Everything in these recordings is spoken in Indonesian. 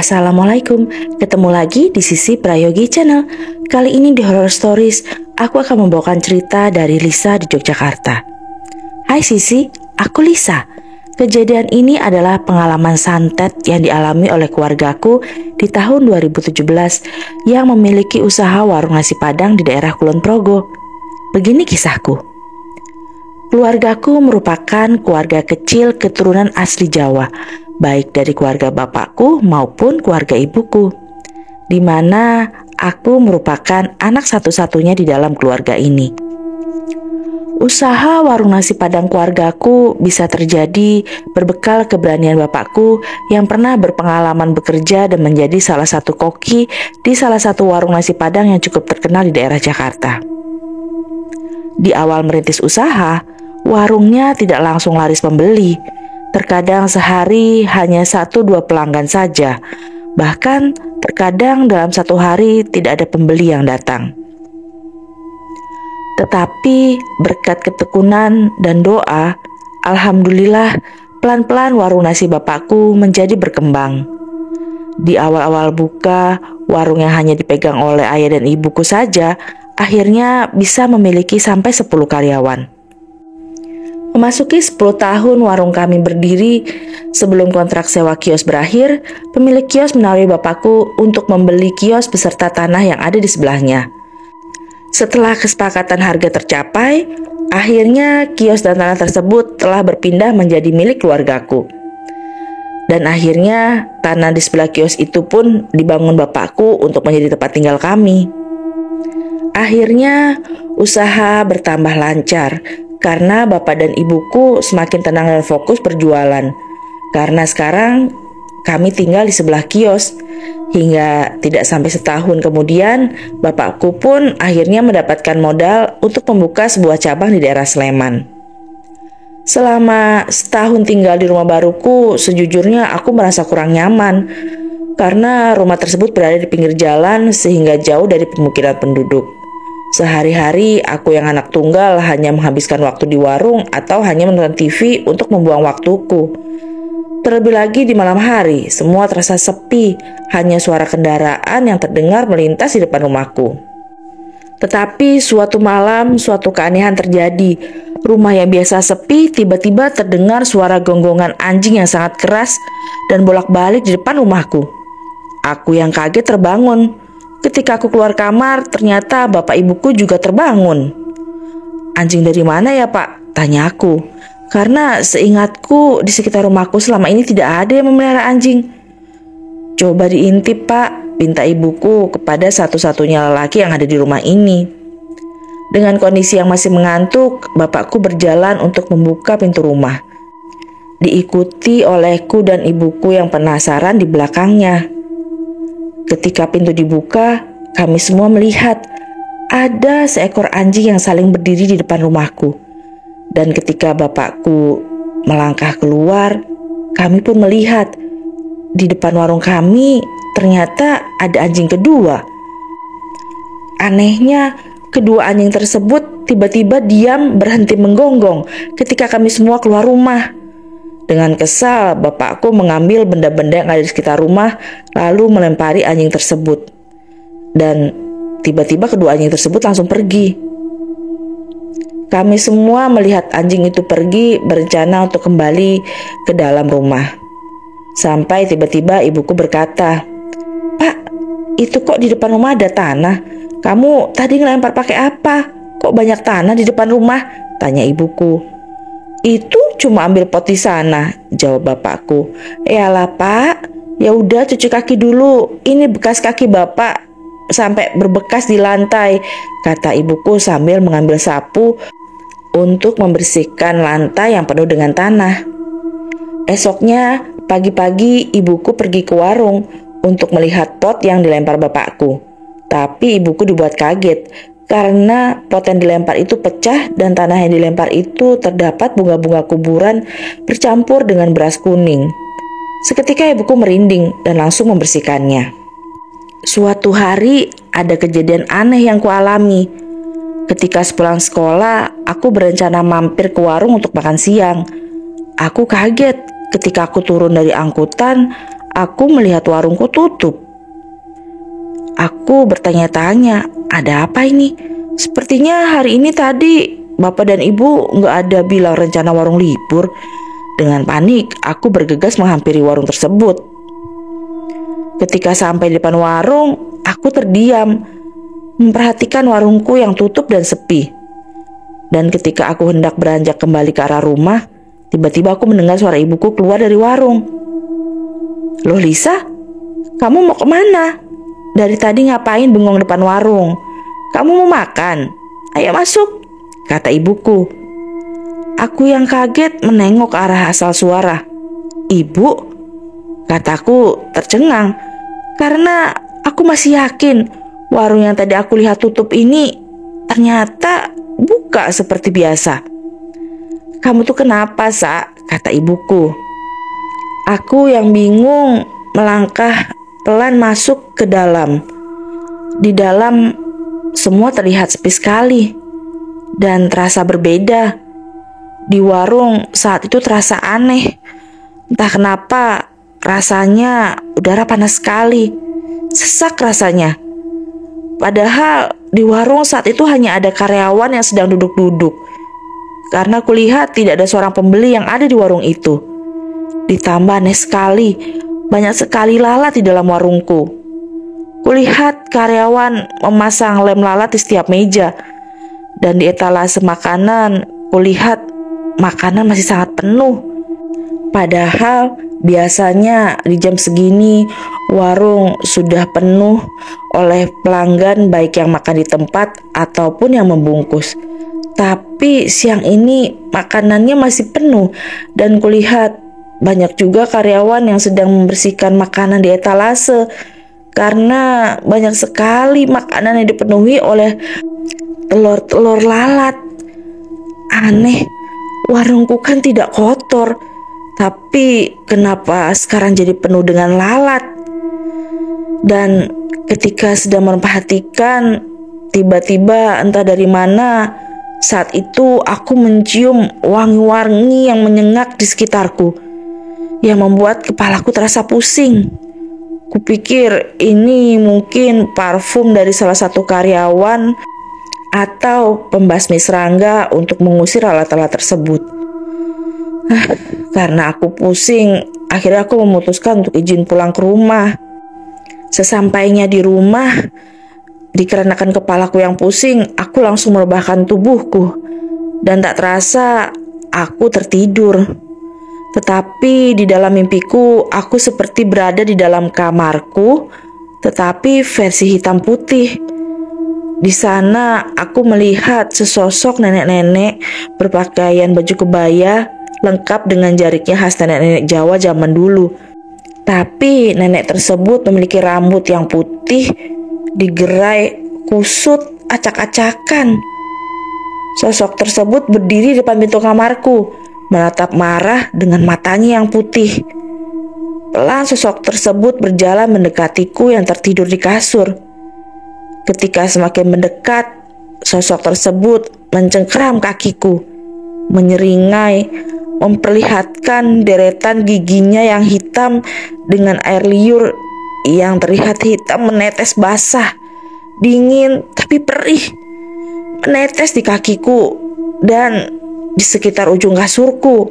Assalamualaikum, ketemu lagi di Sisi Prayogi Channel. Kali ini di Horror Stories, aku akan membawakan cerita dari Lisa di Yogyakarta. Hai Sisi, aku Lisa. Kejadian ini adalah pengalaman santet yang dialami oleh keluargaku di tahun 2017 yang memiliki usaha warung nasi Padang di daerah Kulon Progo. Begini kisahku. Keluargaku merupakan keluarga kecil keturunan asli Jawa, baik dari keluarga bapakku maupun keluarga ibuku, di mana aku merupakan anak satu-satunya di dalam keluarga ini. Usaha warung nasi Padang keluargaku bisa terjadi berbekal keberanian bapakku yang pernah berpengalaman bekerja dan menjadi salah satu koki di salah satu warung nasi Padang yang cukup terkenal di daerah Jakarta. Di awal merintis usaha, warungnya tidak langsung laris pembeli. Terkadang sehari hanya 1-2 pelanggan saja. Bahkan terkadang dalam satu hari tidak ada pembeli yang datang. Tetapi berkat ketekunan dan doa, alhamdulillah pelan-pelan warung nasi bapakku menjadi berkembang. Di awal-awal buka, warung yang hanya dipegang oleh ayah dan ibuku saja, akhirnya bisa memiliki sampai 10 karyawan. Memasuki 10 tahun warung kami berdiri, sebelum kontrak sewa kios berakhir, pemilik kios menawari bapakku untuk membeli kios beserta tanah yang ada di sebelahnya. Setelah kesepakatan harga tercapai, akhirnya kios dan tanah tersebut telah berpindah menjadi milik keluargaku. Dan akhirnya tanah di sebelah kios itu pun dibangun bapakku untuk menjadi tempat tinggal kami. Akhirnya usaha bertambah lancar karena bapak dan ibuku semakin tenang dan fokus berjualan. Karena sekarang kami tinggal di sebelah kios. Hingga tidak sampai setahun kemudian, bapakku pun akhirnya mendapatkan modal untuk membuka sebuah cabang di daerah Sleman. Selama setahun tinggal di rumah baruku, sejujurnya aku merasa kurang nyaman karena rumah tersebut berada di pinggir jalan sehingga jauh dari pemukiman penduduk. Sehari-hari aku yang anak tunggal hanya menghabiskan waktu di warung atau hanya menonton TV untuk membuang waktuku. Terlebih lagi di malam hari, semua terasa sepi, hanya suara kendaraan yang terdengar melintas di depan rumahku. Tetapi suatu malam, suatu keanehan terjadi. Rumah yang biasa sepi, tiba-tiba terdengar suara gonggongan anjing yang sangat keras dan bolak-balik di depan rumahku. Aku yang kaget terbangun. Ketika aku keluar kamar, ternyata bapak ibuku juga terbangun. "Anjing dari mana ya, Pak?" tanya aku. Karena seingatku di sekitar rumahku selama ini tidak ada yang memelihara anjing. "Coba diintip, Pak," pinta ibuku kepada satu-satunya lelaki yang ada di rumah ini. Dengan kondisi yang masih mengantuk, bapakku berjalan untuk membuka pintu rumah. Diikuti olehku dan ibuku yang penasaran di belakangnya. Ketika pintu dibuka, kami semua melihat ada seekor anjing yang saling berdiri di depan rumahku. Dan ketika bapakku melangkah keluar, kami pun melihat di depan warung kami ternyata ada anjing kedua. Anehnya, kedua anjing tersebut tiba-tiba diam berhenti menggonggong ketika kami semua keluar rumah. Dengan kesal, bapakku mengambil benda-benda yang ada di sekitar rumah lalu melempari anjing tersebut. Dan tiba-tiba kedua anjing tersebut langsung pergi. Kami semua melihat anjing itu pergi berencana untuk kembali ke dalam rumah. Sampai tiba-tiba ibuku berkata, "Pak, itu kok di depan rumah ada tanah? Kamu tadi ngelempar pakai apa? Kok banyak tanah di depan rumah?" tanya ibuku. "Itu cuma ambil pot di sana," jawab bapakku. "Yalah Pak, ya udah cuci kaki dulu. Ini bekas kaki Bapak sampai berbekas di lantai," kata ibuku sambil mengambil sapu untuk membersihkan lantai yang penuh dengan tanah. Esoknya pagi-pagi ibuku pergi ke warung untuk melihat pot yang dilempar bapakku. Tapi ibuku dibuat kaget karena pot yang dilempar itu pecah dan tanah yang dilempar itu terdapat bunga-bunga kuburan bercampur dengan beras kuning. Seketika ibuku merinding dan langsung membersihkannya. Suatu hari ada kejadian aneh yang kualami. Ketika sepulang sekolah, aku berencana mampir ke warung untuk makan siang. Aku kaget ketika aku turun dari angkutan, aku melihat warungku tutup. Aku bertanya-tanya, ada apa ini? Sepertinya hari ini tadi bapak dan ibu nggak ada bilang rencana warung libur. Dengan panik, aku bergegas menghampiri warung tersebut. Ketika sampai di depan warung, aku terdiam, memperhatikan warungku yang tutup dan sepi. Dan ketika aku hendak beranjak kembali ke arah rumah, tiba-tiba aku mendengar suara ibuku keluar dari warung. "Loh Lisa, kamu mau kemana? Dari tadi ngapain bengong depan warung? Kamu mau makan? Ayo masuk," kata ibuku. Aku yang kaget menengok ke arah asal suara. "Ibu?" kataku tercengang, karena aku masih yakin warung yang tadi aku lihat tutup ini ternyata buka seperti biasa. "Kamu tuh kenapa, Sa?" kata ibuku. Aku yang bingung melangkah pelan masuk ke dalam. Di dalam semua terlihat sepi sekali dan terasa berbeda. Di warung saat itu terasa aneh. Entah kenapa rasanya udara panas sekali. Sesak rasanya. Padahal di warung saat itu hanya ada karyawan yang sedang duduk-duduk. Karena kulihat tidak ada seorang pembeli yang ada di warung itu. Ditambah aneh sekali, banyak sekali lalat di dalam warungku. Kulihat karyawan memasang lem lalat di setiap meja. Dan di etalase makanan, kulihat makanan masih sangat penuh. Padahal biasanya di jam segini warung sudah penuh oleh pelanggan, baik yang makan di tempat ataupun yang membungkus. Tapi siang ini makanannya masih penuh dan kulihat banyak juga karyawan yang sedang membersihkan makanan di etalase karena banyak sekali makanan yang dipenuhi oleh telur-telur lalat. Aneh, warungku kan tidak kotor, tapi kenapa sekarang jadi penuh dengan lalat? Dan ketika sedang memperhatikan, tiba-tiba entah dari mana, saat itu aku mencium wangi-wangi yang menyengat di sekitarku, yang membuat kepalaku terasa pusing. Kupikir ini mungkin parfum dari salah satu karyawan atau pembasmi serangga untuk mengusir alat-alat tersebut. Karena aku pusing, akhirnya aku memutuskan untuk izin pulang ke rumah. Sesampainya di rumah, dikarenakan kepalaku yang pusing, aku langsung merebahkan tubuhku. Dan tak terasa, aku tertidur. Tetapi di dalam mimpiku, aku seperti berada di dalam kamarku, tetapi versi hitam putih. Di sana aku melihat sesosok nenek-nenek berpakaian baju kebaya lengkap dengan jariknya khas nenek-nenek Jawa zaman dulu. Tapi nenek tersebut memiliki rambut yang putih, digerai, kusut, acak-acakan. Sosok tersebut berdiri di depan pintu kamarku, menatap marah dengan matanya yang putih. Pelan sosok tersebut berjalan mendekatiku yang tertidur di kasur. Ketika semakin mendekat, sosok tersebut mencengkeram kakiku, menyeringai, memperlihatkan deretan giginya yang hitam dengan air liur yang terlihat hitam menetes basah, dingin tapi perih, menetes di kakiku dan di sekitar ujung kasurku.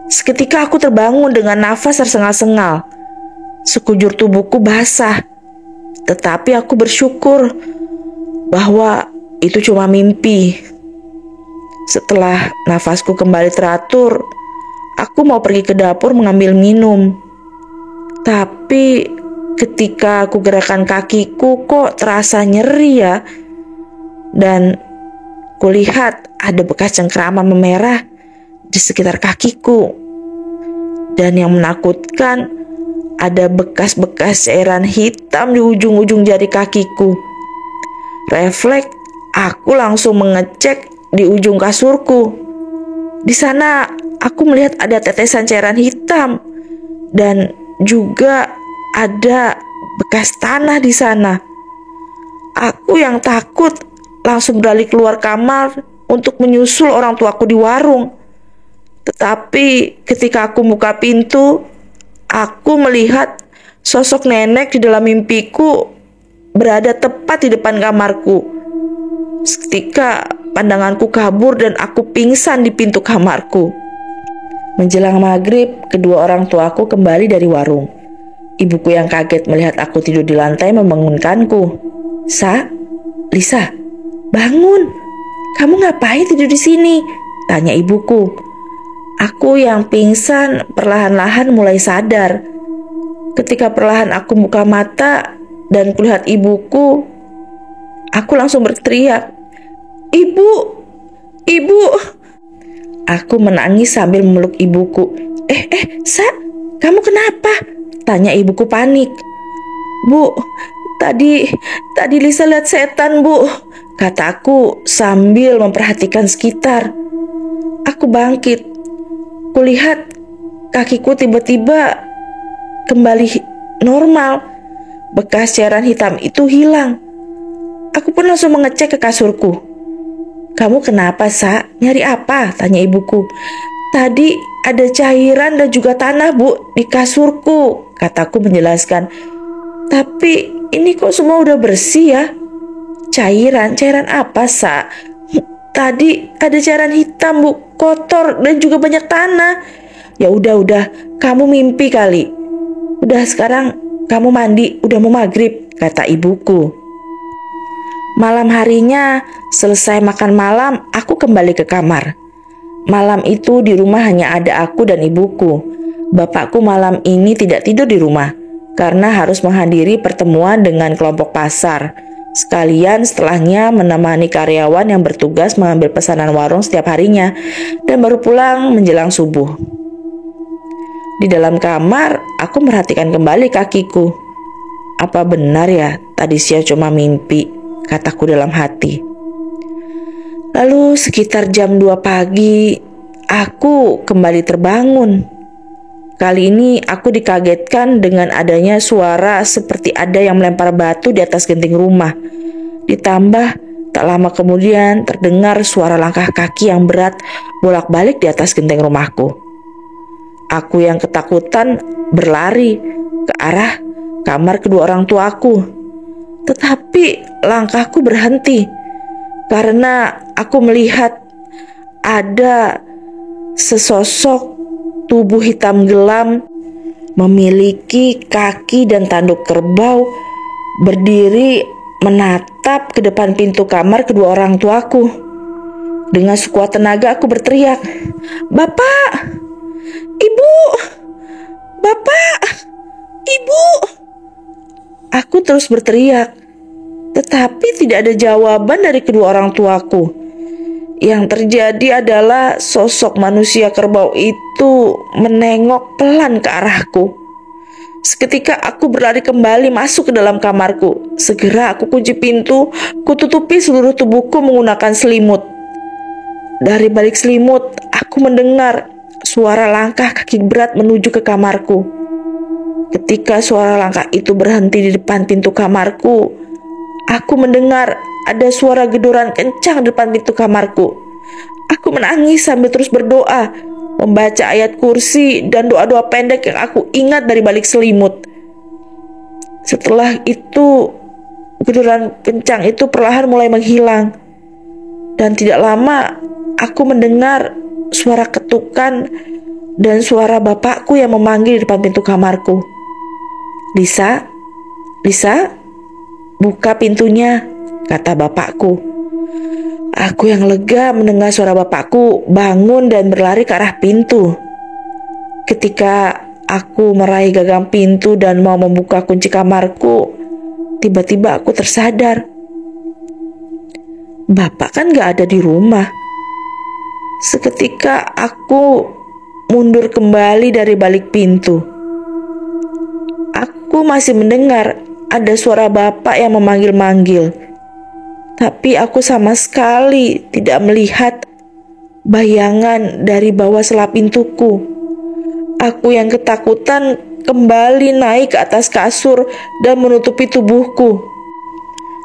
Seketika aku terbangun dengan nafas tersengal-sengal. Sekujur tubuhku basah. Tetapi aku bersyukur bahwa itu cuma mimpi. Setelah nafasku kembali teratur, aku mau pergi ke dapur mengambil minum. Tapi ketika aku gerakan kakiku kok terasa nyeri ya. Dan kulihat ada bekas cengkrama memerah di sekitar kakiku. Dan yang menakutkan, ada bekas-bekas cairan hitam di ujung-ujung jari kakiku. Refleks, aku langsung mengecek di ujung kasurku. Di sana aku melihat ada tetesan cairan hitam dan juga ada bekas tanah di sana. Aku yang takut langsung beralih keluar kamar untuk menyusul orang tuaku di warung. Tetapi ketika aku buka pintu, Aku melihat sosok nenek di dalam mimpiku berada tepat di depan kamarku. Seketika pandanganku kabur dan aku pingsan di pintu kamarku. Menjelang maghrib, kedua orang tuaku kembali dari warung. Ibuku yang kaget melihat aku tidur di lantai membangunkanku. Lisa, bangun. Kamu ngapain tidur di sini? Tanya ibuku. Aku yang pingsan perlahan-lahan mulai sadar. Ketika perlahan aku buka mata dan kulihat ibuku, aku langsung berteriak, "Ibu! Ibu!" Aku menangis sambil memeluk ibuku. Kamu kenapa?" Tanya ibuku panik. "Bu, tadi Lisa lihat setan, Bu," kataku sambil memperhatikan sekitar. Aku bangkit. Kulihat kakiku tiba-tiba kembali normal. Bekas cairan hitam itu hilang. Aku pun langsung mengecek ke kasurku. "Kamu kenapa, Nyari apa?" tanya ibuku. "Tadi ada cairan dan juga tanah, Bu, di kasurku," kataku menjelaskan. "Tapi ini kok semua udah bersih ya?" Cairan apa, "Tadi ada cairan hitam, Bu, kotor dan juga banyak tanah." "Ya udah, kamu mimpi kali. Udah sekarang kamu mandi, udah mau maghrib," kata ibuku. Malam harinya, selesai makan malam, aku kembali ke kamar. Malam itu di rumah hanya ada aku dan ibuku. Bapakku malam ini tidak tidur di rumah karena harus menghadiri pertemuan dengan kelompok pasar. Sekalian setelahnya menemani karyawan yang bertugas mengambil pesanan warung setiap harinya dan baru pulang menjelang subuh. Di dalam kamar, aku merhatikan kembali kakiku. Apa benar ya tadi siang cuma mimpi, kataku dalam hati. Lalu sekitar jam 2 pagi, aku kembali terbangun. Kali ini aku dikagetkan dengan adanya suara seperti ada yang melempar batu di atas genting rumah. Ditambah tak lama kemudian terdengar suara langkah kaki yang berat bolak-balik di atas genting rumahku. Aku yang ketakutan berlari ke arah kamar kedua orang tuaku. Tetapi langkahku berhenti karena aku melihat ada sesosok tubuh hitam gelam memiliki kaki dan tanduk kerbau berdiri menatap ke depan pintu kamar kedua orang tuaku. Dengan sekuat tenaga aku berteriak, "Bapak! Ibu! Bapak! Ibu!" Aku terus berteriak, tetapi tidak ada jawaban dari kedua orang tuaku. Yang terjadi adalah sosok manusia kerbau itu menengok pelan ke arahku. Seketika aku berlari kembali masuk ke dalam kamarku. Segera aku kunci pintu, kututupi seluruh tubuhku menggunakan selimut. Dari balik selimut, aku mendengar suara langkah kaki berat menuju ke kamarku. Ketika suara langkah itu berhenti di depan pintu kamarku, aku mendengar ada suara gedoran kencang di depan pintu kamarku. Aku menangis sambil terus berdoa, membaca ayat kursi dan doa-doa pendek yang aku ingat dari balik selimut. Setelah itu, gedoran kencang itu perlahan mulai menghilang. Dan tidak lama, aku mendengar suara ketukan dan suara bapakku yang memanggil di depan pintu kamarku. Lisa, buka pintunya," kata bapakku. Aku yang lega mendengar suara bapakku bangun dan berlari ke arah pintu. Ketika aku meraih gagang pintu dan mau membuka kunci kamarku, tiba-tiba aku tersadar. Bapak kan gak ada di rumah. Seketika aku mundur kembali dari balik pintu. Aku masih mendengar ada suara bapak yang memanggil-manggil. Tapi aku sama sekali tidak melihat bayangan dari bawah sela pintuku. Aku yang ketakutan kembali naik ke atas kasur dan menutupi tubuhku.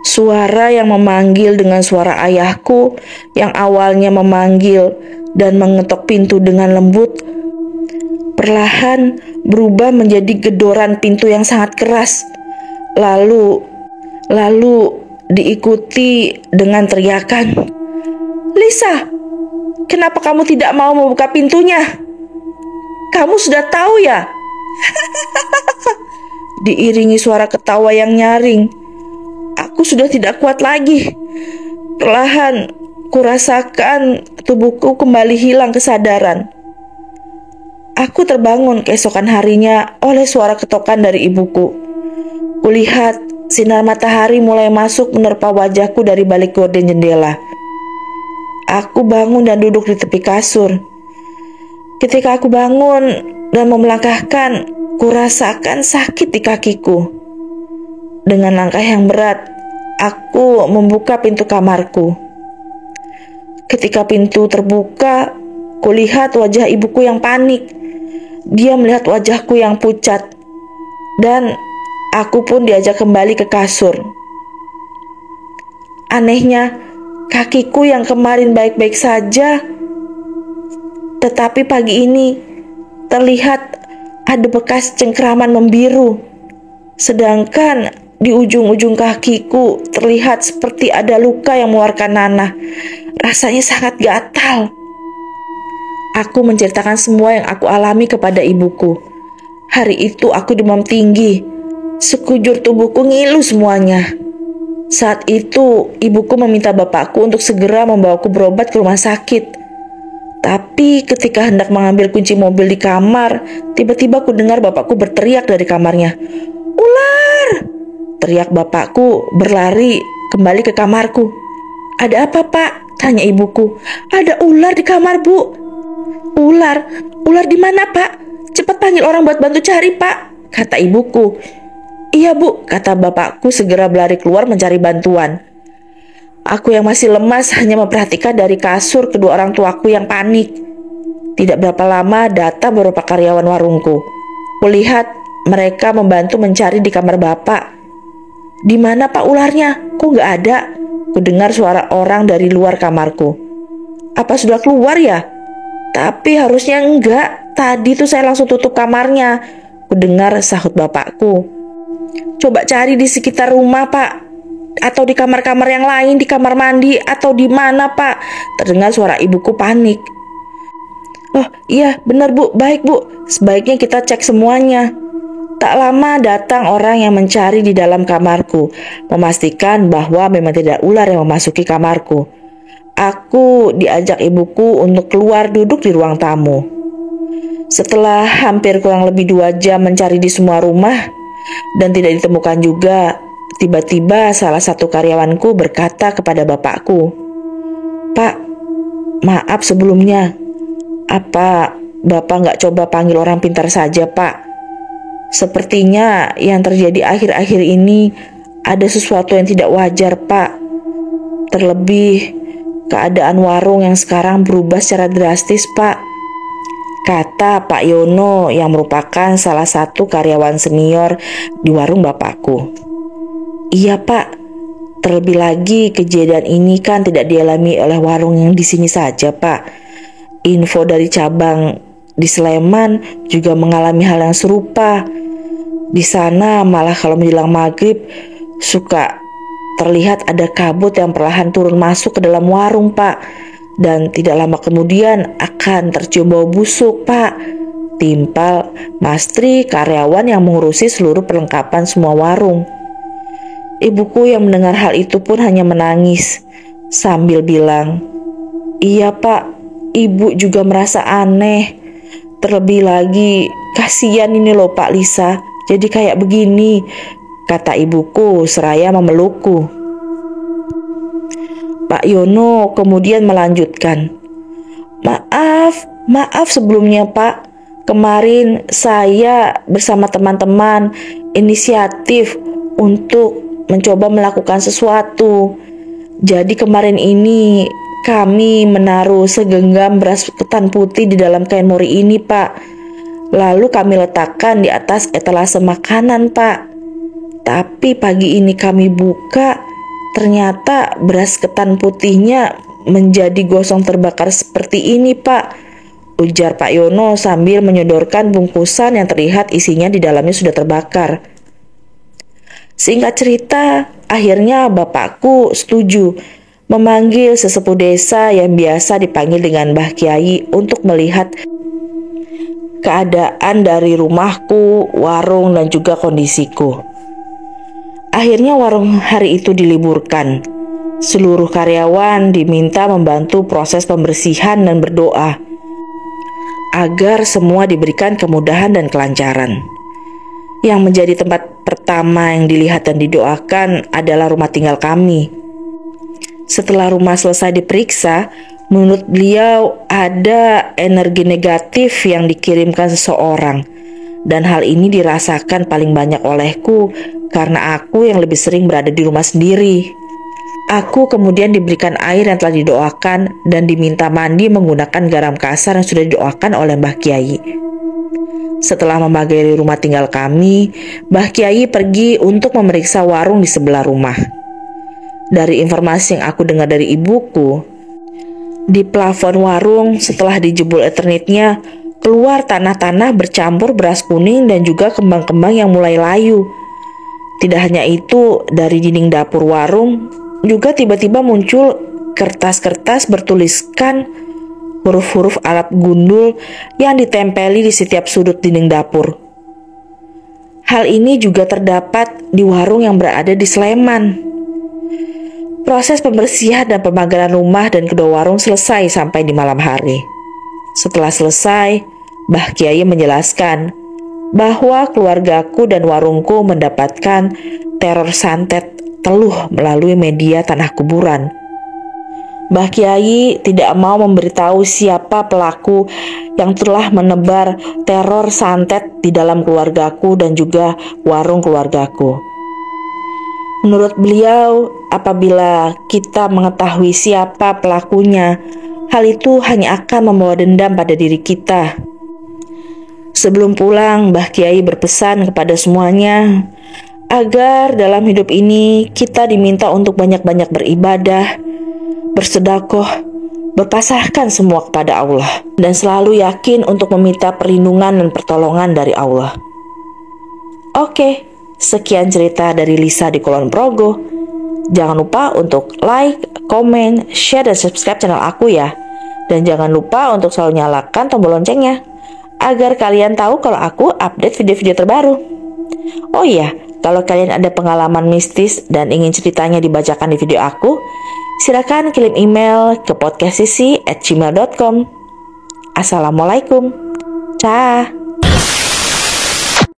Suara yang memanggil dengan suara ayahku yang awalnya memanggil dan mengetok pintu dengan lembut perlahan berubah menjadi gedoran pintu yang sangat keras. Lalu diikuti dengan teriakan, "Lisa, kenapa kamu tidak mau membuka pintunya? Kamu sudah tahu ya?" Diiringi suara ketawa yang nyaring. Aku sudah tidak kuat lagi. Perlahan kurasakan tubuhku kembali hilang kesadaran. Aku terbangun keesokan harinya oleh suara ketokan dari ibuku. Kulihat sinar matahari mulai masuk menerpa wajahku dari balik gorden jendela. Aku bangun dan duduk di tepi kasur. Ketika aku bangun dan mau melangkahkan, kurasakan sakit di kakiku. Dengan langkah yang berat, aku membuka pintu kamarku. Ketika pintu terbuka, kulihat wajah ibuku yang panik. Dia melihat wajahku yang pucat, dan aku pun diajak kembali ke kasur. Anehnya, kakiku yang kemarin baik-baik saja, tetapi pagi ini terlihat ada bekas cengkraman membiru. Sedangkan di ujung-ujung kakiku terlihat seperti ada luka yang mengeluarkan nanah. Rasanya sangat gatal. Aku menceritakan semua yang aku alami kepada ibuku. Hari itu aku demam tinggi. Sekujur tubuhku ngilu semuanya. Saat itu ibuku meminta bapakku untuk segera membawaku berobat ke rumah sakit. Tapi ketika hendak mengambil kunci mobil di kamar, tiba-tiba ku dengar bapakku berteriak dari kamarnya. "Ular!" teriak bapakku berlari kembali ke kamarku. "Ada apa, Pak?" tanya ibuku. "Ada ular di kamar, Bu." "Ular? Ular di mana, Pak? Cepat panggil orang buat bantu cari, Pak," kata ibuku. "Iya, Bu," kata bapakku segera berlari keluar mencari bantuan. Aku yang masih lemas hanya memperhatikan dari kasur kedua orang tuaku yang panik. Tidak berapa lama datang beberapa karyawan warungku. Kulihat mereka membantu mencari di kamar bapak. "Di mana Pak ularnya? Kok nggak ada?" Kudengar suara orang dari luar kamarku. "Apa sudah keluar ya?" "Tapi harusnya enggak. Tadi tuh saya langsung tutup kamarnya," kudengar sahut bapakku. "Coba cari di sekitar rumah, Pak. Atau di kamar-kamar yang lain, di kamar mandi, atau di mana, Pak?" Terdengar suara ibuku panik. "Oh iya, benar Bu, baik Bu. Sebaiknya kita cek semuanya." Tak lama datang orang yang mencari di dalam kamarku, memastikan bahwa memang tidak ular yang memasuki kamarku. Aku diajak ibuku untuk keluar duduk di ruang tamu. Setelah hampir kurang lebih 2 jam mencari di semua rumah dan tidak ditemukan juga, tiba-tiba salah satu karyawanku berkata kepada bapakku, "Pak, maaf sebelumnya. Apa Bapak nggak coba panggil orang pintar saja, Pak? Sepertinya yang terjadi akhir-akhir ini ada sesuatu yang tidak wajar, Pak. Terlebih keadaan warung yang sekarang berubah secara drastis, Pak," kata Pak Yono yang merupakan salah satu karyawan senior di warung bapakku. "Iya, Pak. Terlebih lagi kejadian ini kan tidak dialami oleh warung yang di sini saja, Pak. Info dari cabang di Sleman juga mengalami hal yang serupa. Di sana malah kalau menjelang maghrib suka terlihat ada kabut yang perlahan turun masuk ke dalam warung, Pak. Dan tidak lama kemudian akan tercium bau busuk, Pak," timpal Mastri, karyawan yang mengurusi seluruh perlengkapan semua warung. Ibuku yang mendengar hal itu pun hanya menangis sambil bilang, "Iya Pak, Ibu juga merasa aneh. Terlebih lagi, kasihan ini loh Pak Lisa, jadi kayak begini," kata ibuku seraya memelukku. Pak Yono kemudian melanjutkan, Maaf sebelumnya Pak. Kemarin saya bersama teman-teman inisiatif untuk mencoba melakukan sesuatu. Jadi kemarin ini kami menaruh segenggam beras ketan putih di dalam kain mori ini, Pak. Lalu kami letakkan di atas etalase makanan, Pak. Tapi pagi ini kami buka, ternyata beras ketan putihnya menjadi gosong terbakar seperti ini, Pak. ujar Pak Yono sambil menyodorkan bungkusan yang terlihat isinya di dalamnya sudah terbakar. Singkat cerita, akhirnya bapakku setuju memanggil sesepuh desa yang biasa dipanggil dengan Mbah Kiai untuk melihat keadaan dari rumahku, warung, dan juga kondisiku. Akhirnya warung hari itu diliburkan. Seluruh karyawan diminta membantu proses pembersihan dan berdoa agar semua diberikan kemudahan dan kelancaran. Yang menjadi tempat pertama yang dilihat dan didoakan adalah rumah tinggal kami. Setelah rumah selesai diperiksa, menurut beliau ada energi negatif yang dikirimkan seseorang. Dan hal ini dirasakan paling banyak olehku karena aku yang lebih sering berada di rumah sendiri. Aku kemudian diberikan air yang telah didoakan dan diminta mandi menggunakan garam kasar yang sudah didoakan oleh Mbah Kiai. Setelah memagari rumah tinggal kami, Mbah Kiai pergi untuk memeriksa warung di sebelah rumah. Dari informasi yang aku dengar dari ibuku, di plafon warung setelah dijebol Ethernetnya keluar tanah-tanah bercampur beras kuning dan juga kembang-kembang yang mulai layu. Tidak hanya itu, dari dinding dapur warung juga tiba-tiba muncul kertas-kertas bertuliskan huruf-huruf Arab gundul yang ditempeli di setiap sudut dinding dapur. Hal ini juga terdapat di warung yang berada di Sleman. Proses pembersihan dan pemagaran rumah dan kedua warung selesai sampai di malam hari. Setelah selesai, Mbah Kiai menjelaskan bahwa keluargaku dan warungku mendapatkan teror santet teluh melalui media tanah kuburan. Mbah Kiai tidak mau memberitahu siapa pelaku yang telah menebar teror santet di dalam keluargaku dan juga warung keluargaku. Menurut beliau, apabila kita mengetahui siapa pelakunya, hal itu hanya akan membawa dendam pada diri kita. Sebelum pulang, Mbah Kiai berpesan kepada semuanya agar dalam hidup ini kita diminta untuk banyak-banyak beribadah, bersedekah, berpasrahkan semua kepada Allah, dan selalu yakin untuk meminta perlindungan dan pertolongan dari Allah. Oke, sekian cerita dari Lisa di Kulon Progo. Jangan lupa untuk like, komen, share, dan subscribe channel aku ya. Dan jangan lupa untuk selalu nyalakan tombol loncengnya agar kalian tahu kalau aku update video-video terbaru. Oh iya, kalau kalian ada pengalaman mistis dan ingin ceritanya dibacakan di video aku, silakan kirim email ke podcastsisi@gmail.com. Assalamualaikum. Cah.